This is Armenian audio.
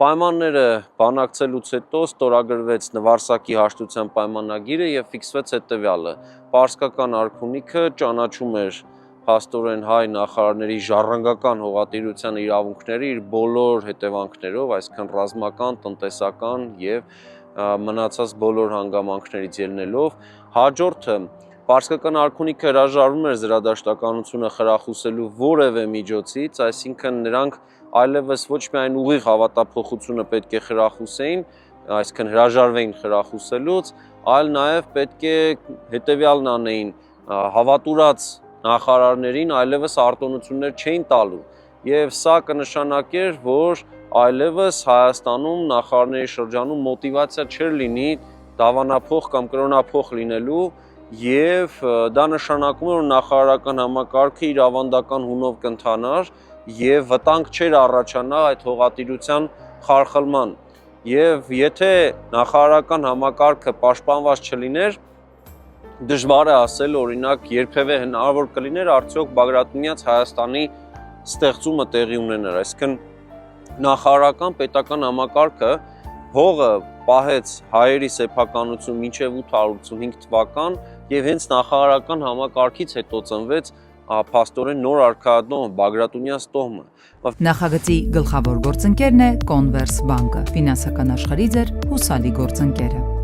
Պայմանները բանակցելուց հետո ստորագրվեց նվարսակի հաշտության պայմանագիրը եւ ֆիքսվեց հետեւյալը. Պարսկական արքունիքը ճանաչում էր փաստորեն հայ նախարարների ժառանգական հողատիրության իրավունքները իր բոլոր հետևանքներով, այսինքն ռազմական, տնտեսական եւ մնացած բոլոր հանգամանքներից ելնելով, հաջորդը պարսկական արքունիքը հրաժարվում էր զրադաշտականությունը խրախուսելու որևէ միջոցից, այսինքն նրանք այլևս ոչ միայն ուղիղ հավատափոխությունը պետք է խրախուսեին, այսինքն հրաժարվեին խրախուսելուց, այլ նաև պետք է հետևյալն անեին, հավատուրած նախարարներին այլևս արտոնություններ չէին տալու, եւ սա կնշանակեր, որ այլևս Հայաստանում նախարարների շրջանում մոտիվացիա չէր լինի դավանափոխ կամ կրոնափոխ լինելու եւ դա նշանակում է, որ նախարարական համակարգը իր ավանդական հունով կընթանար եւ վտանգ չէր առաջանա այդ հողատիրության խարխլման եւ եթե նախարարական համակարգը պաշտպանված չլիներ դժվար է ասել օրինակ երբևէ հնարավոր կլիներ արդյոք Բագրատունյաց Հայաստանի ստեղծումը տեղի ունենար, այսինքն նախարարական պետական համակարգը հողը պահեց հայերի սեփականություն մինչև 885 թվական եւ հենց նախարարական համակարգից հետո ծնվեց փաստորեն նոր արքայադոմը Բագրատունյաց տոհմը։ Նախագծի գլխավոր գործընկերն է Կոնվերս բանկը, ֆինանսական աշխարհի ձեր հուսալի գործընկերը։